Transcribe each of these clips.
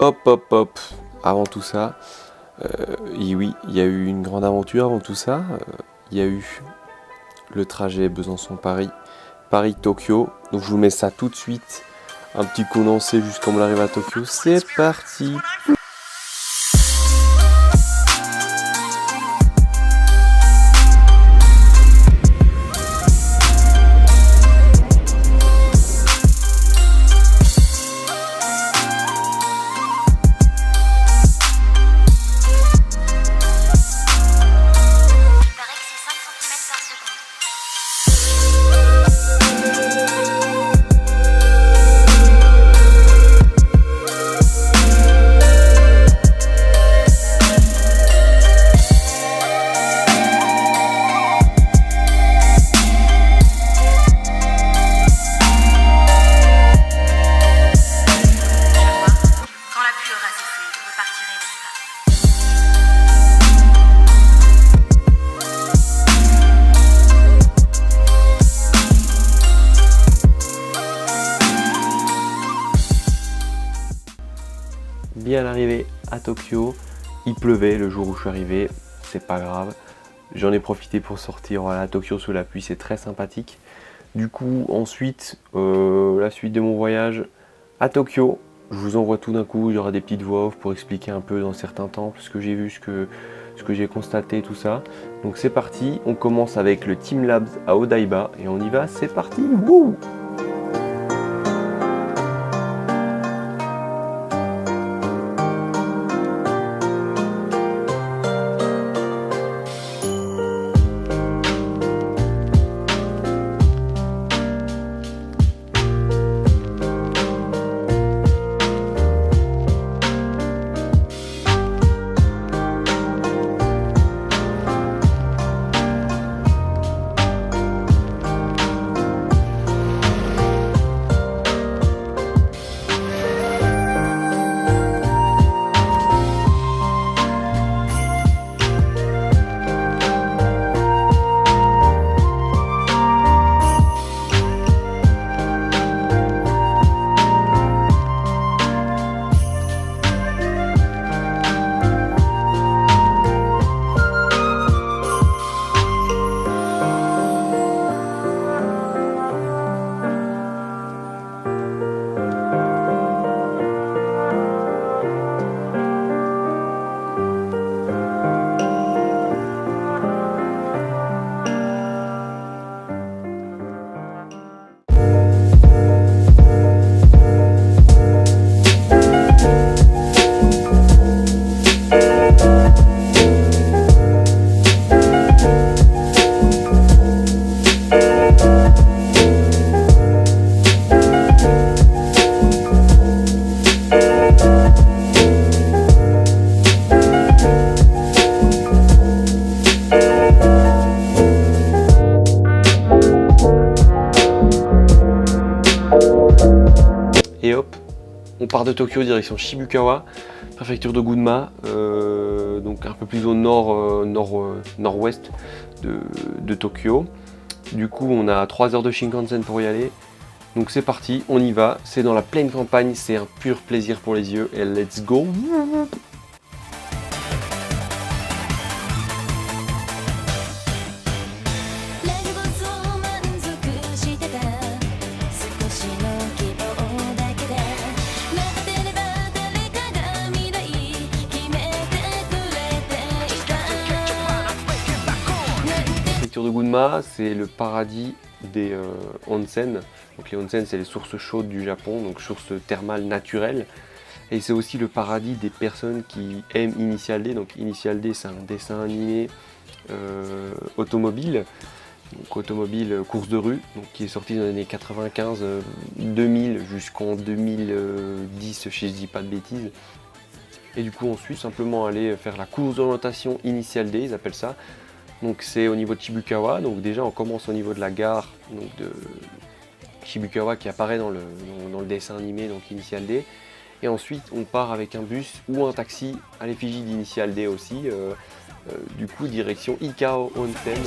hop hop hop, avant tout ça, et oui, il y a eu une grande aventure avant tout ça. Il y a eu le trajet Besançon-Paris, Paris-Tokyo. Donc je vous mets ça tout de suite, un petit condensé jusqu'à on arrive à Tokyo. C'est parti. Bien arrivé à Tokyo, il pleuvait le jour où je suis arrivé, c'est pas grave. J'en ai profité pour sortir à Tokyo sous la pluie, c'est très sympathique. Du coup, ensuite, la suite de mon voyage à Tokyo, je vous envoie tout d'un coup, il y aura des petites voix off pour expliquer un peu dans certains temples ce que j'ai vu, ce que j'ai constaté, tout ça. Donc c'est parti, on commence avec le Team Labs à Odaiba et on y va, c'est parti. Wouh! Et hop, on part de Tokyo direction Shibukawa, préfecture de Gunma, donc un peu plus au nord-ouest de Tokyo. Du coup, on a 3 heures de Shinkansen pour y aller. Donc c'est parti, on y va, c'est dans la pleine campagne, c'est un pur plaisir pour les yeux et let's go! De Gunma, c'est le paradis des onsen. Donc les onsen, c'est les sources chaudes du Japon, donc sources thermales naturelles. Et c'est aussi le paradis des personnes qui aiment Initial D. Donc Initial D, c'est un dessin animé automobile, donc automobile course de rue, donc qui est sorti dans les années 95, 2000 jusqu'en 2010, si je dis pas de bêtises. Et du coup, ensuite, simplement aller faire la course d'orientation Initial D, ils appellent ça. Donc c'est au niveau de Shibukawa, donc déjà on commence au niveau de la gare donc de Shibukawa qui apparaît dans le dessin animé, donc Initial D. Et ensuite on part avec un bus ou un taxi à l'effigie d'Initial D aussi, du coup direction Ikao Onsen.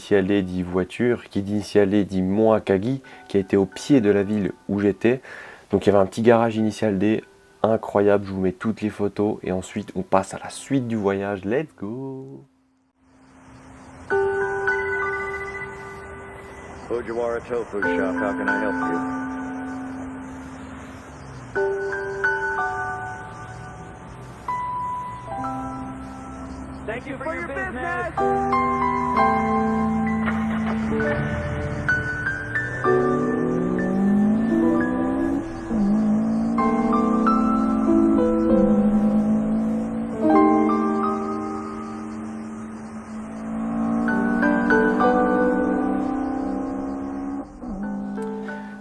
initial D dit voiture, qui dit initial D dit Mont Akagi, qui a été au pied de la ville où j'étais. Donc il y avait un petit garage initial D, incroyable, je vous mets toutes les photos et ensuite on passe à la suite du voyage, let's go! Fujiwara Tofu Shop, how can I help you? Thank you for your business.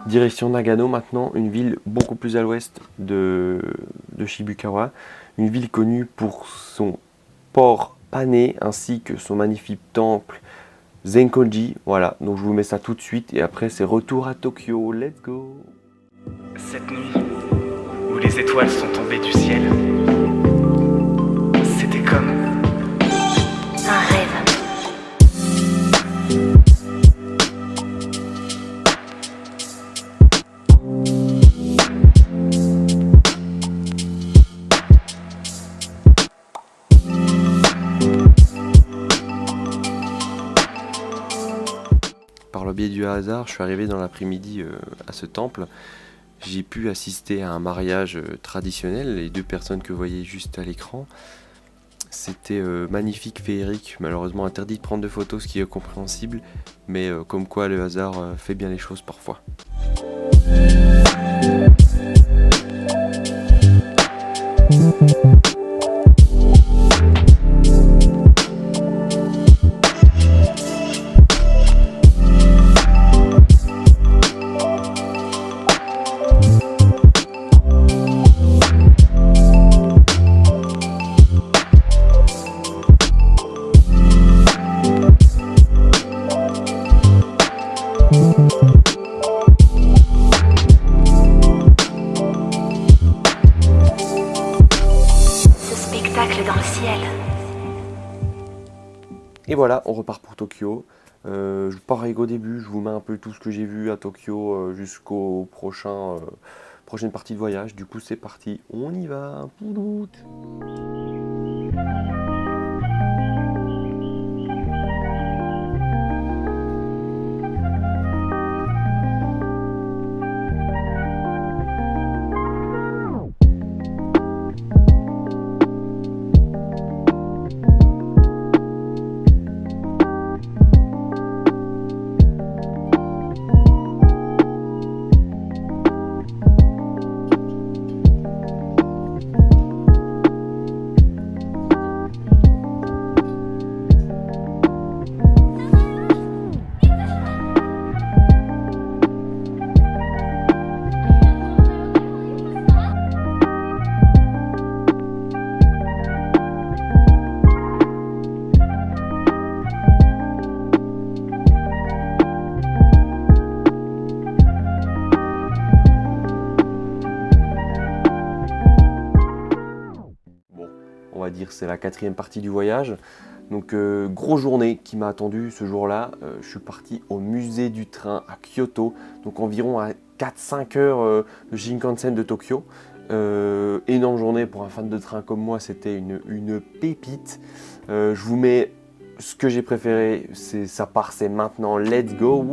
Direction Nagano maintenant, une ville beaucoup plus à l'ouest de Shibukawa, une ville connue pour son port pané ainsi que son magnifique temple Zenkonji. Voilà, donc je vous mets ça tout de suite et après c'est retour à Tokyo, let's go! Cette nuit, où les étoiles sont tombées du ciel, c'était comme un rêve. Par le biais du hasard, je suis arrivé dans l'après-midi à ce temple. J'ai pu assister à un mariage traditionnel, les deux personnes que vous voyez juste à l'écran. C'était magnifique, féerique, malheureusement interdit de prendre de photos, ce qui est compréhensible, mais comme quoi le hasard fait bien les choses parfois. Dans le ciel. Et voilà, on repart pour Tokyo. Pareil qu'au début, je vous mets un peu tout ce que j'ai vu à Tokyo jusqu'au prochaine partie de voyage. Du coup, c'est parti, on y va. Poudout. On va dire c'est la quatrième partie du voyage. Donc grosse journée qui m'a attendu ce jour-là. Je suis parti au musée du train à Kyoto, donc environ à 4-5 heures de Shinkansen de Tokyo. Énorme journée pour un fan de train comme moi, c'était une pépite. Je vous mets ce que j'ai préféré, ça part, c'est maintenant, let's go!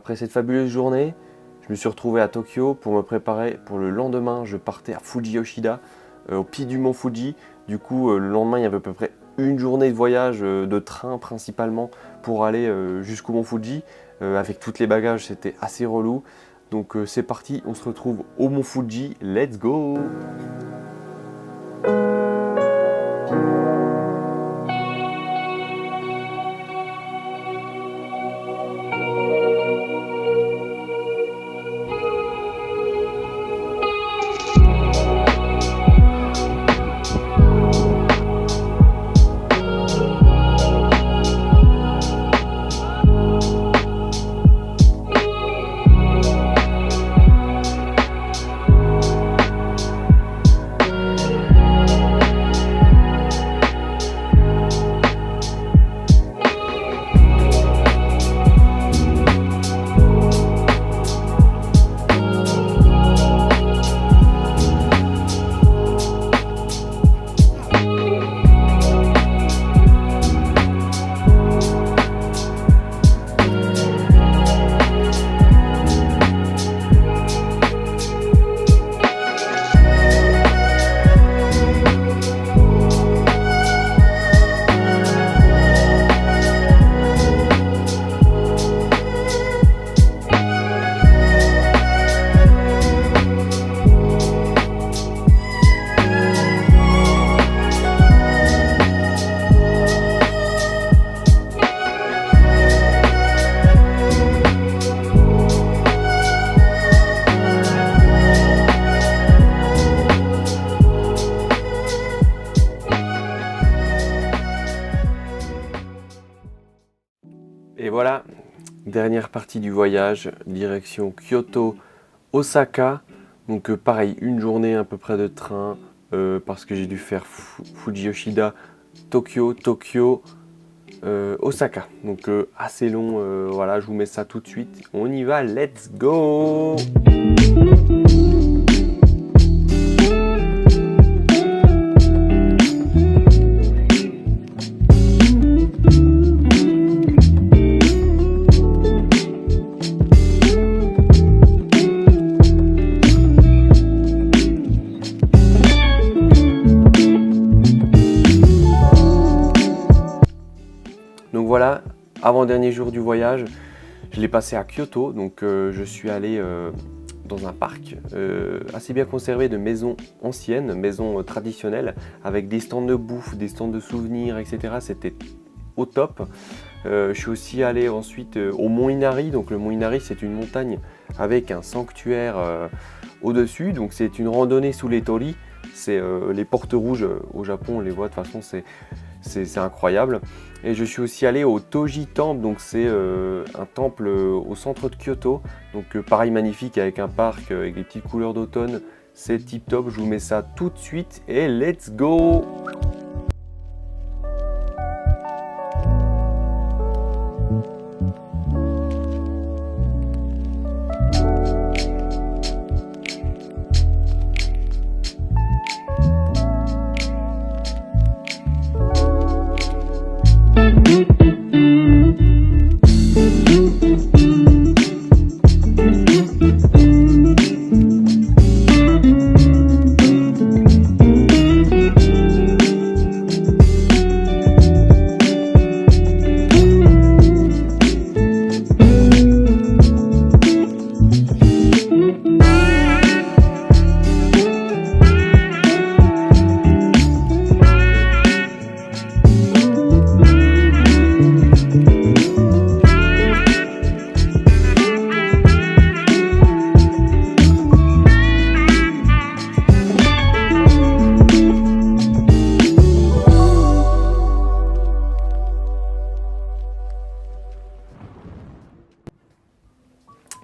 Après cette fabuleuse journée, je me suis retrouvé à Tokyo pour me préparer pour le lendemain. Je partais à Fuji Yoshida, au pied du mont Fuji. Du coup, le lendemain, il y avait à peu près une journée de voyage de train principalement pour aller jusqu'au mont Fuji. Avec toutes les bagages, c'était assez relou. Donc c'est parti, on se retrouve au mont Fuji. Let's go! Et voilà, dernière partie du voyage, direction Kyoto, Osaka. Donc pareil, une journée à peu près de train parce que j'ai dû faire Fuji Yoshida, Tokyo, Osaka. Donc assez long, voilà, je vous mets ça tout de suite. On y va, let's go! Donc voilà, avant-dernier jour du voyage, je l'ai passé à Kyoto, donc je suis allé dans un parc assez bien conservé de maisons anciennes, maisons traditionnelles, avec des stands de bouffe, des stands de souvenirs, etc. C'était au top. Je suis aussi allé ensuite au mont Inari, donc le mont Inari c'est une montagne avec un sanctuaire au-dessus, donc c'est une randonnée sous les torii, c'est les portes rouges au Japon, on les voit de toute façon, c'est incroyable. Et je suis aussi allé au Toji Temple, donc c'est un temple au centre de Kyoto, donc pareil magnifique avec un parc avec des petites couleurs d'automne, c'est tip top, je vous mets ça tout de suite et let's go!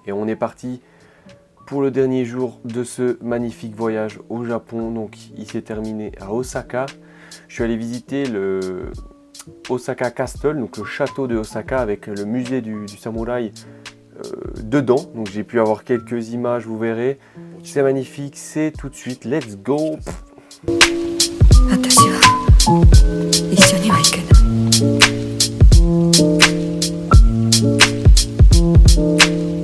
Et on est parti pour le dernier jour de ce magnifique voyage au Japon. Donc il s'est terminé à Osaka. Je suis allé visiter le Osaka Castle, donc le château de Osaka avec le musée du samouraï dedans. Donc j'ai pu avoir quelques images, vous verrez. C'est magnifique, c'est tout de suite. Let's go! 私は一緒には行けない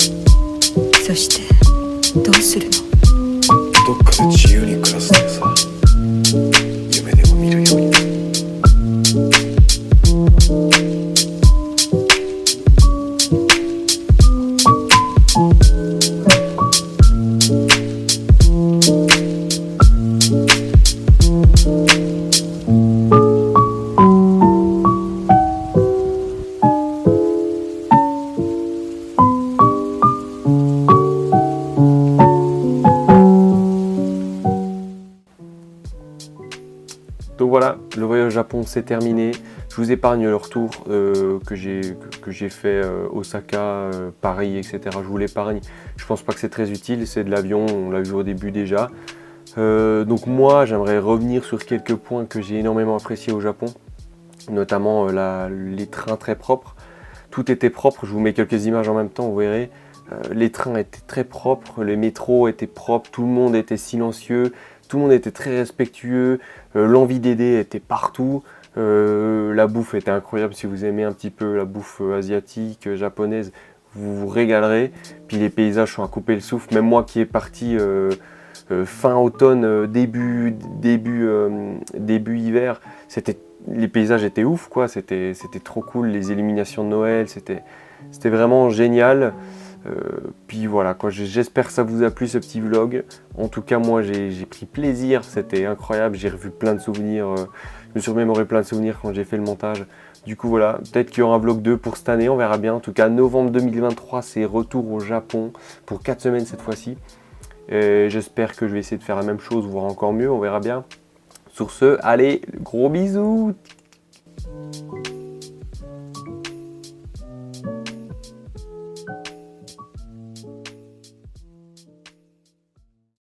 c'est terminé. Je vous épargne le retour que j'ai fait Osaka, Paris, etc. Je vous l'épargne. Je pense pas que c'est très utile, c'est de l'avion, on l'a vu au début déjà. Donc moi, j'aimerais revenir sur quelques points que j'ai énormément appréciés au Japon, notamment les trains très propres. Tout était propre, je vous mets quelques images en même temps, vous verrez. Les trains étaient très propres, les métros étaient propres, tout le monde était silencieux, tout le monde était très respectueux, l'envie d'aider était partout. La bouffe était incroyable, si vous aimez un petit peu la bouffe asiatique, japonaise, vous vous régalerez. Puis les paysages sont à couper le souffle, même moi qui est parti fin automne, début hiver, les paysages étaient ouf, quoi. C'était trop cool, les illuminations de Noël, c'était vraiment génial. Puis voilà, quoi. J'espère que ça vous a plu ce petit vlog. En tout cas, moi j'ai pris plaisir, c'était incroyable, j'ai revu plein de souvenirs, je me suis remémoré plein de souvenirs quand j'ai fait le montage. Du coup voilà, peut-être qu'il y aura un vlog 2 pour cette année, on verra bien. En tout cas, novembre 2023, c'est retour au Japon pour 4 semaines cette fois-ci. J'espère que je vais essayer de faire la même chose, voire encore mieux, on verra bien. Sur ce, allez, gros bisous!